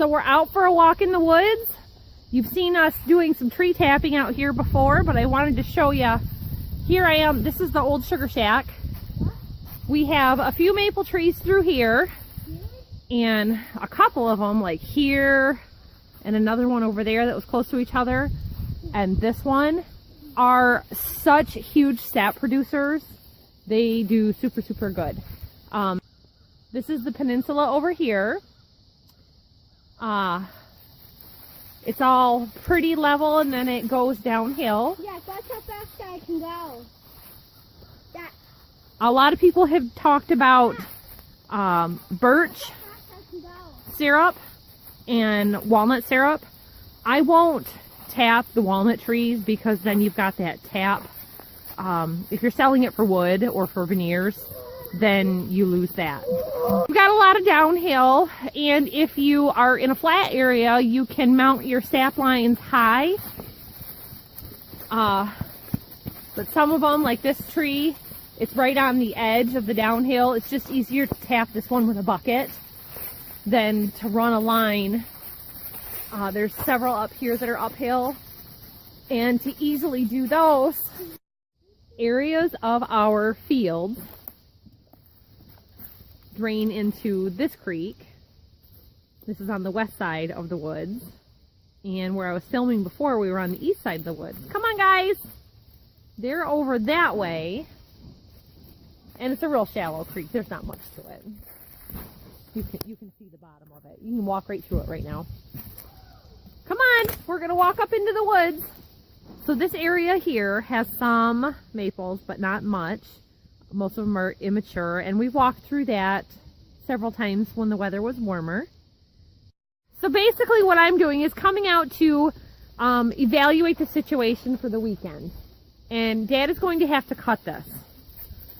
So we're out for a walk in the woods. You've seen us doing some tree tapping out here before, but I wanted to show you. Here I am. This is the old sugar shack. We have a few maple trees through here, and a couple of them like here, and another one over there that was close to each other, and this one are such huge sap producers. They do super good. This is the peninsula over here. It's all pretty level, and then it goes downhill. Yeah, that's how fast I can go. A lot of people have talked about birch syrup and walnut syrup. I won't tap the walnut trees because then you've got that tap. If you're selling it for wood or for veneers, then you lose that. We've got a lot of downhill, and if you are in a flat area, you can mount your sap lines high. But some of them, like this tree, it's right on the edge of the downhill. It's just easier to tap this one with a bucket than to run a line. There's several up here that are uphill, and to easily do those, areas of our field drain into this creek. This is on the west side of the woods, and where I was filming before, we were on the east side of the woods. Come on, guys! They're over that way, and it's a real shallow creek. There's not much to it. You can see the bottom of it. You can walk right through it right now. Come on, we're gonna walk up into the woods. So this area here has some maples, but not much. Most of them are immature, and we've walked through that several times when the weather was warmer. So basically what I'm doing is coming out to evaluate the situation for the weekend. And Dad is going to have to cut this.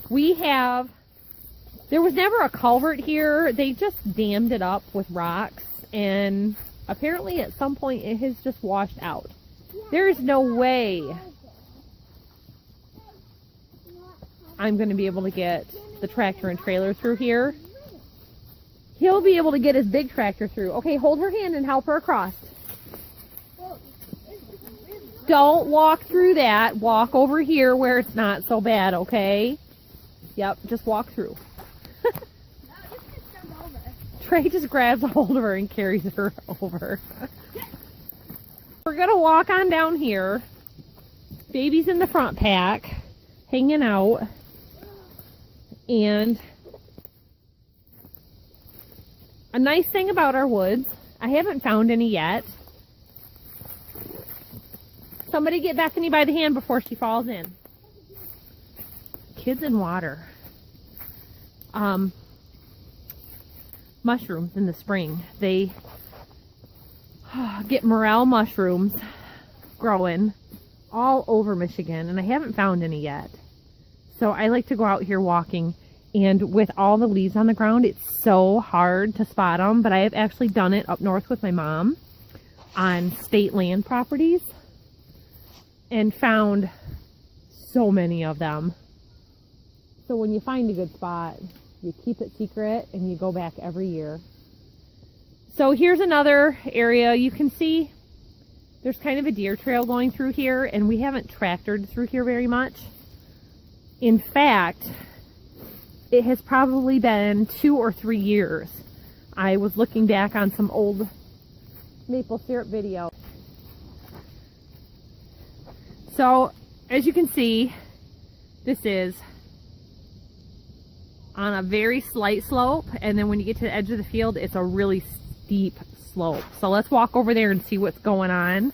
There was never a culvert here. They just dammed it up with rocks, and apparently at some point it has just washed out. There is no way I'm going to be able to get the tractor and trailer through here. He'll be able to get his big tractor through. Okay, hold her hand and help her across. Don't walk through that. Walk over here where it's not so bad, okay? Yep, just walk through. Trey just grabs a hold of her and carries her over. We're gonna walk on down here. Baby's in the front pack, hanging out. And a nice thing about our woods, I haven't found any yet. Somebody get Bethany by the hand before she falls in. Kids in water. Mushrooms in the spring. They get morel mushrooms growing all over Michigan, and I haven't found any yet. So I like to go out here walking, and with all the leaves on the ground, it's so hard to spot them, but I have actually done it up north with my mom on state land properties and found so many of them. So when you find a good spot, you keep it secret and you go back every year. So here's another area. You can see there's kind of a deer trail going through here, and we haven't tractored through here very much. In fact, it has probably been 2 or 3 years. I was looking back on some old maple syrup video. So as you can see, this is on a very slight slope, and then when you get to the edge of the field, it's a really steep slope. So let's walk over there and see what's going on.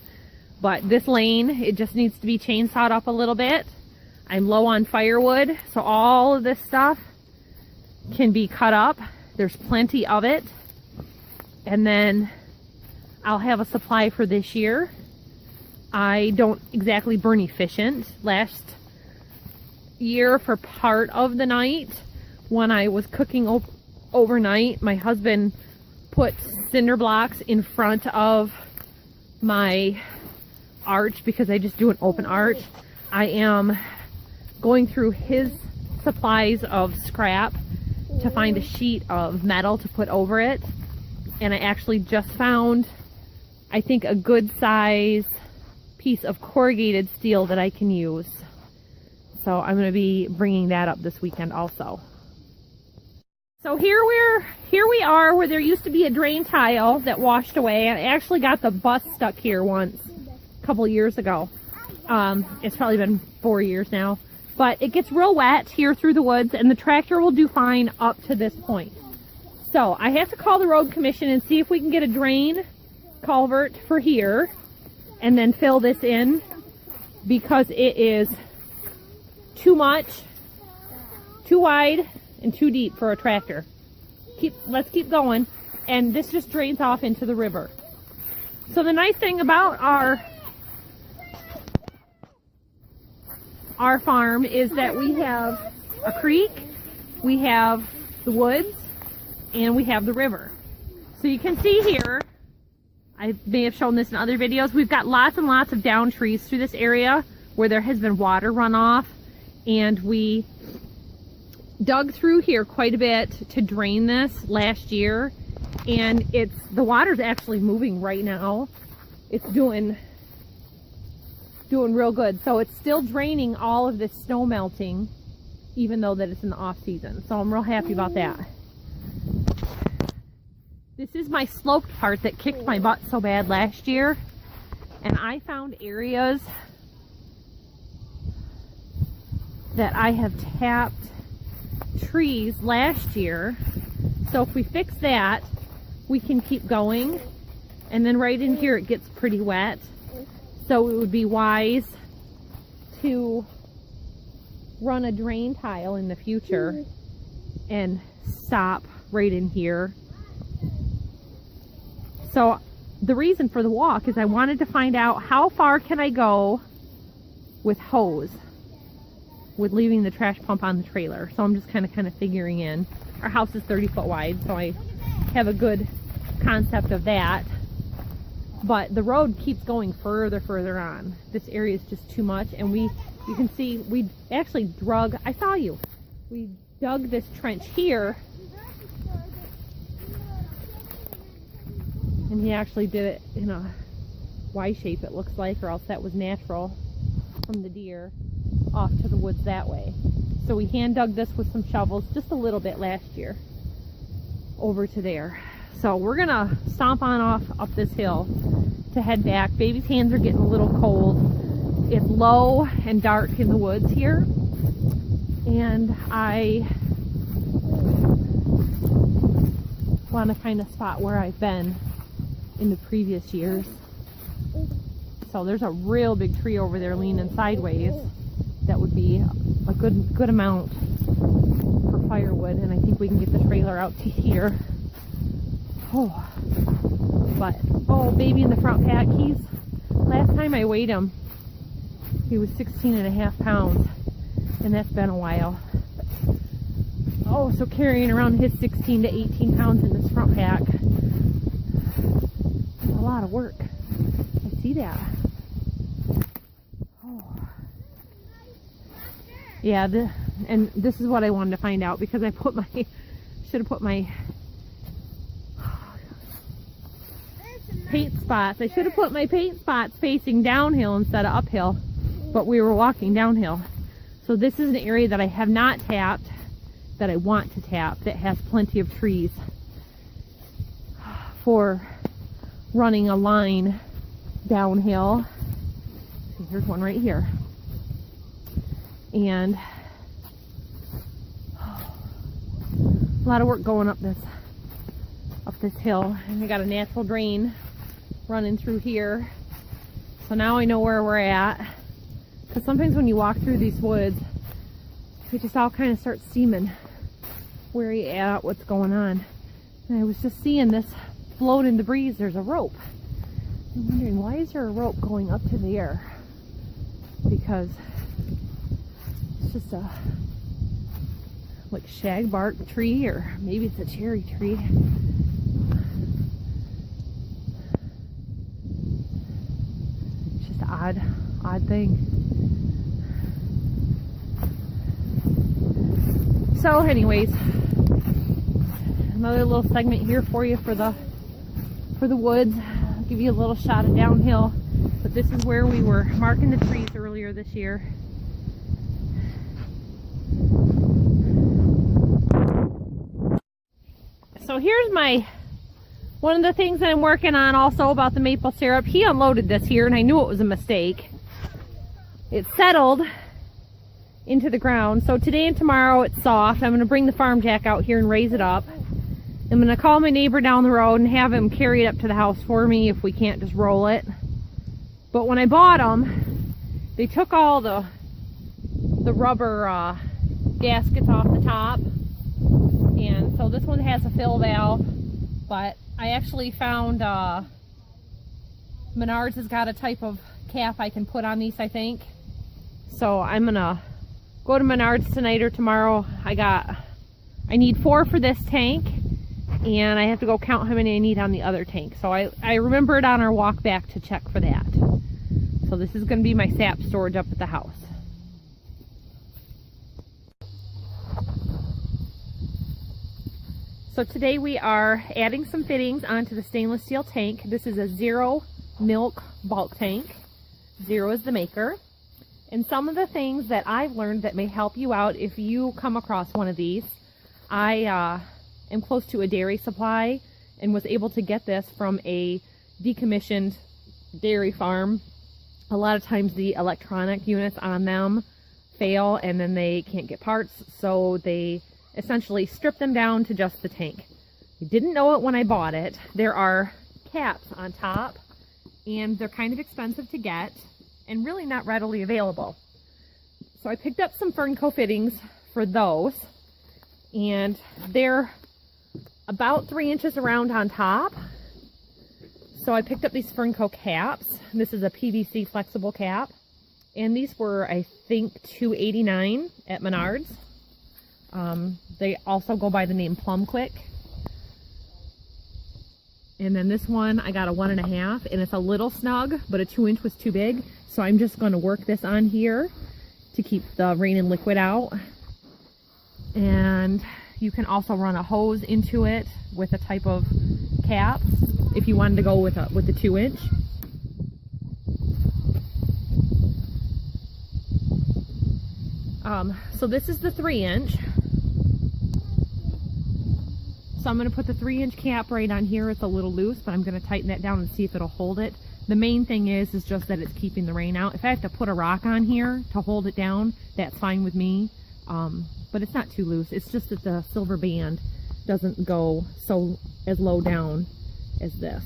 But this lane, it just needs to be chainsawed up a little bit. I'm low on firewood, so all of this stuff can be cut up. There's plenty of it. And then I'll have a supply for this year. I don't exactly burn efficient. Last year, for part of the night, when I was cooking overnight, my husband put cinder blocks in front of my arch because I just do an open arch. I am going through his supplies of scrap to find a sheet of metal to put over it. And I actually just found, I think, a good size piece of corrugated steel that I can use. So I'm going to be bringing that up this weekend also. So here we are where there used to be a drain tile that washed away. I actually got the bus stuck here once a couple of years ago. It's probably been 4 years now. But it gets real wet here through the woods, and the tractor will do fine up to this point. So I have to call the road commission and see if we can get a drain culvert for here and then fill this in, because it is too much, too wide, and too deep for a tractor. Let's keep going. And this just drains off into the river. So the nice thing about our farm is that we have a creek, we have the woods, and we have the river. So you can see here, I may have shown this in other videos, we've got lots and lots of down trees through this area where there has been water runoff, and we dug through here quite a bit to drain this last year, and the water's actually moving right now. It's doing real good. So it's still draining all of this snow melting, even though that it's in the off season. So I'm real happy about that. This is my sloped part that kicked my butt so bad last year, and I found areas that I have tapped trees last year. So if we fix that, we can keep going. And then right in here it gets pretty wet, so it would be wise to run a drain tile in the future and stop right in here. So the reason for the walk is I wanted to find out how far can I go with hose with leaving the trash pump on the trailer. So I'm just kind of figuring in. Our house is 30 foot wide, so I have a good concept of that. But the road keeps going further on. This area is just too much, and you can see we actually we dug this trench here, and he actually did it in a Y shape, it looks like, or else that was natural from the deer off to the woods that way. So we hand dug this with some shovels just a little bit last year over to there. So we're gonna stomp on off up this hill to head back. Baby's hands are getting a little cold. It's low and dark in the woods here, and I want to find a spot where I've been in the previous years. So there's a real big tree over there leaning sideways that would be a good amount for firewood, and I think we can get the trailer out to here. Oh, baby in the front pack, last time I weighed him, he was 16.5 pounds, and that's been a while. Oh, so carrying around his 16 to 18 pounds in this front pack, that's a lot of work. I see that. Oh. Yeah, and this is what I wanted to find out, because I should have put my paint spots. I should have put my paint spots facing downhill instead of uphill, but we were walking downhill. So this is an area that I have not tapped, that I want to tap, that has plenty of trees for running a line downhill. See, here's one right here. And a lot of work going up this hill, and I got a natural drain running through here. So now I know where we're at, because sometimes when you walk through these woods, it just all kind of starts seeming where you're at, what's going on. And I was just seeing this float in the breeze. There's a rope. I'm wondering, why is there a rope going up to the air? Because it's just a like shagbark tree, or maybe it's a cherry tree. It's just an odd thing. So anyways, another little segment here for you for the for the woods. I'll give you a little shot of downhill, but this is where we were marking the trees earlier this year. So here's one of the things that I'm working on also about the maple syrup. He unloaded this here and I knew it was a mistake. It settled into the ground. So today and tomorrow it's soft. I'm going to bring the farm jack out here and raise it up. I'm going to call my neighbor down the road and have him carry it up to the house for me if we can't just roll it. But when I bought them, they took all the rubber gaskets off the top. And so this one has a fill valve, but I actually found Menards has got a type of cap I can put on these, I think. So I'm gonna go to Menards tonight or tomorrow. I need 4 for this tank, and I have to go count how many I need on the other tank. So I remembered on our walk back to check for that. So this is gonna be my sap storage up at the house. So today we are adding some fittings onto the stainless steel tank. This is a 0 milk bulk tank. 0 is the maker. And some of the things that I've learned that may help you out if you come across one of these. I am close to a dairy supply and was able to get this from a decommissioned dairy farm. A lot of times the electronic units on them fail and then they can't get parts, so they essentially strip them down to just the tank. I didn't know it when I bought it. There are caps on top and they're kind of expensive to get and really not readily available. So I picked up some Fernco fittings for those, and they're about 3 inches around on top. So I picked up these Fernco caps. This is a PVC flexible cap, and these were, I think, $2.89 at Menards. They also go by the name Plum Quick. And then this one, I got a 1.5, and it's a little snug, but a 2-inch was too big. So I'm just going to work this on here to keep the rain and liquid out. And you can also run a hose into it with a type of cap if you wanted to go with the 2-inch. So this is the 3-inch. So I'm going to put the 3-inch cap right on here. It's a little loose, but I'm going to tighten that down and see if it'll hold it. The main thing is just that it's keeping the rain out. If I have to put a rock on here to hold it down, that's fine with me. But it's not too loose. It's just that the silver band doesn't go as low down as this.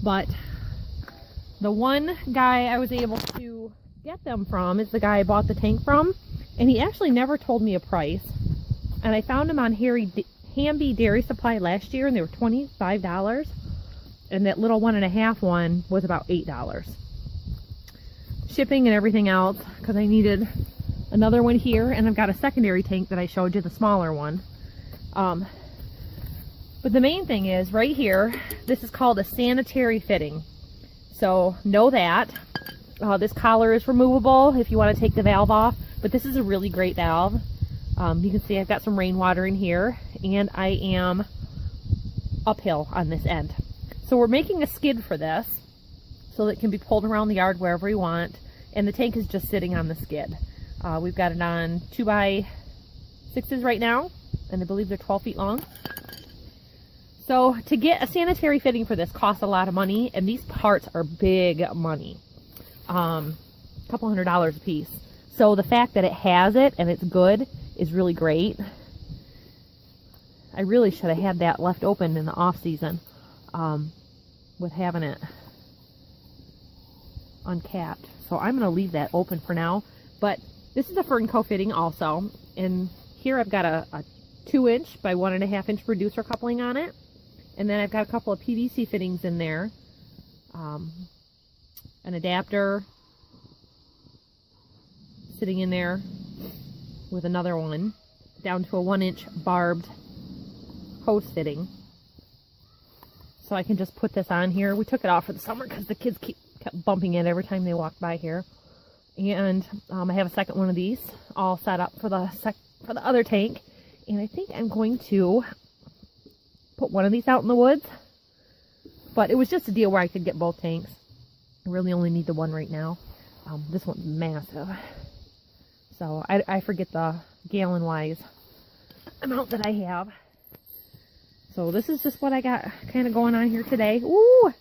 But the one guy I was able to get them from is the guy I bought the tank from, and he actually never told me a price. And I found him on Hamby Dairy Supply last year, and they were $25. And that little 1.5 one was about $8. Shipping and everything else, because I needed another one here, and I've got a secondary tank that I showed you, the smaller one. But the main thing is right here, this is called a sanitary fitting. So know that. This collar is removable if you want to take the valve off, but this is a really great valve. You can see I've got some rainwater in here, and I am uphill on this end. So we're making a skid for this so that it can be pulled around the yard wherever we want, and the tank is just sitting on the skid. We've got it on 2x6s right now, and I believe they're 12 feet long. So to get a sanitary fitting for this costs a lot of money, and these parts are big money. A couple $100 a piece. So the fact that it has it and it's good is really great. I really should have had that left open in the off season with having it uncapped. So I'm going to leave that open for now. But this is a Fernco fitting also, and here I've got a 2-inch by 1.5-inch reducer coupling on it, and then I've got a couple of PVC fittings in there, an adapter sitting in there with another one, down to a 1-inch barbed hose fitting. So I can just put this on here. We took it off for the summer because the kids kept bumping it every time they walked by here. And I have a second one of these all set up for the other tank. And I think I'm going to put one of these out in the woods But it was just a deal where I could get both tanks. I really only need the one right now. This one's massive. So I forget the gallon-wise amount that I have. So this is just what I got kind of going on here today. Ooh!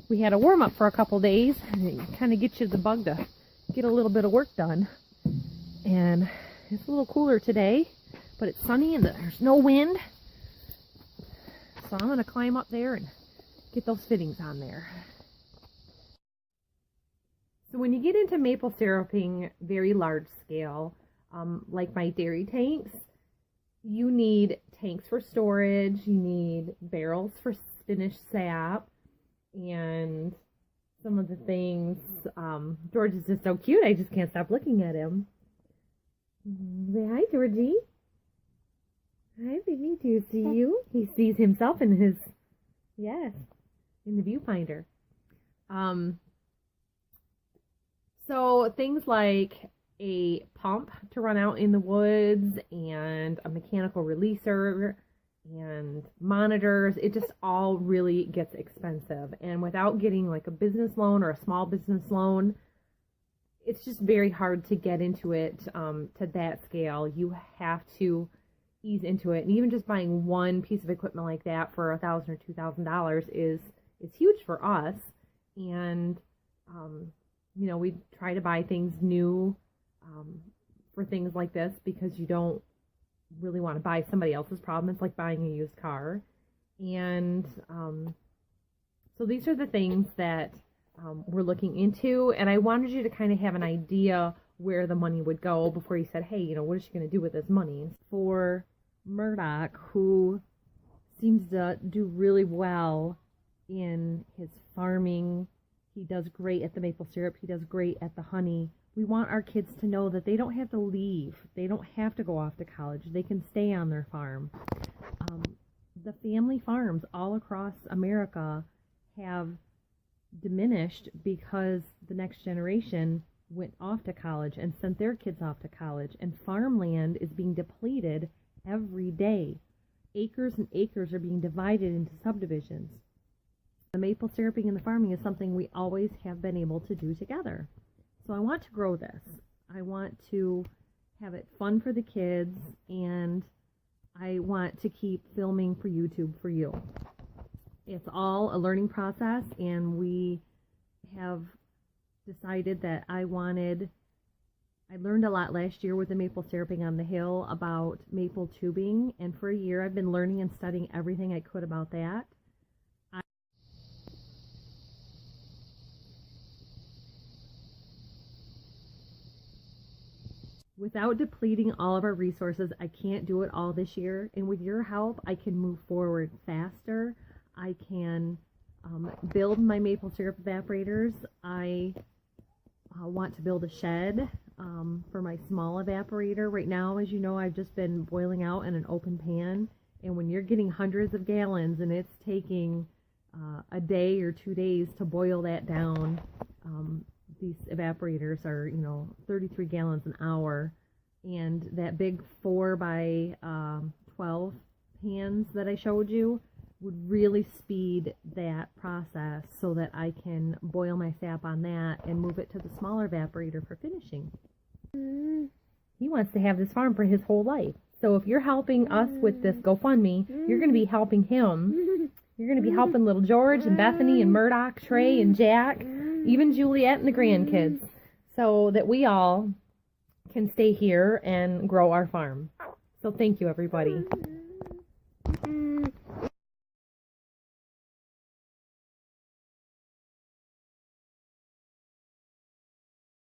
We had a warm-up for a couple days, and it kind of gets you the bug to get a little bit of work done. And it's a little cooler today, but it's sunny and there's no wind. So I'm going to climb up there and get those fittings on there. So when you get into maple syruping very large scale, like my dairy tanks, you need tanks for storage, you need barrels for finished sap, and some of the things. George is just so cute, I just can't stop looking at him. Say hi, Georgie. Hi, baby. Do you see you? He sees himself in his, yes, in the viewfinder. So things like a pump to run out in the woods and a mechanical releaser and monitors, it just all really gets expensive. And without getting like a business loan or a small business loan, it's just very hard to get into it to that scale. You have to ease into it. And even just buying one piece of equipment like that for $1,000 or $2,000 is huge for us. And, you know, we try to buy things new for things like this because you don't really want to buy somebody else's problem. It's like buying a used car. And so these are the things that we're looking into, and I wanted you to kind of have an idea where the money would go before you said, hey, you know, what is she going to do with this money? For Murdoch, who seems to do really well in his farming, he does great at the maple syrup, he does great at the honey. We want our kids to know that they don't have to leave. They don't have to go off to college. They can stay on their farm. The family farms all across America have diminished because the next generation went off to college and sent their kids off to college, and farmland is being depleted every day. Acres and acres are being divided into subdivisions. The maple syruping and the farming is something we always have been able to do together. So I want to grow this. I want to have it fun for the kids, and I want to keep filming for YouTube for you. It's all a learning process, and we have decided that I learned a lot last year with the maple syruping on the hill about maple tubing, and for a year I've been learning and studying everything I could about that. Without depleting all of our resources, I can't do it all this year, and with your help, I can move forward faster. I can build my maple syrup evaporators. I want to build a shed for my small evaporator. Right now, as you know, I've just been boiling out in an open pan, and when you're getting hundreds of gallons and it's taking a day or 2 days to boil that down, these evaporators are, you know, 33 gallons an hour, and that big 4 by 12 pans that I showed you would really speed that process so that I can boil my sap on that and move it to the smaller evaporator for finishing. He wants to have this farm for his whole life. So if you're helping us with this GoFundMe, you're going to be helping him. You're going to be helping little George and Bethany and Murdoch, Trey and Jack, even Juliet and the grandkids, so that we all can stay here and grow our farm. So thank you, everybody.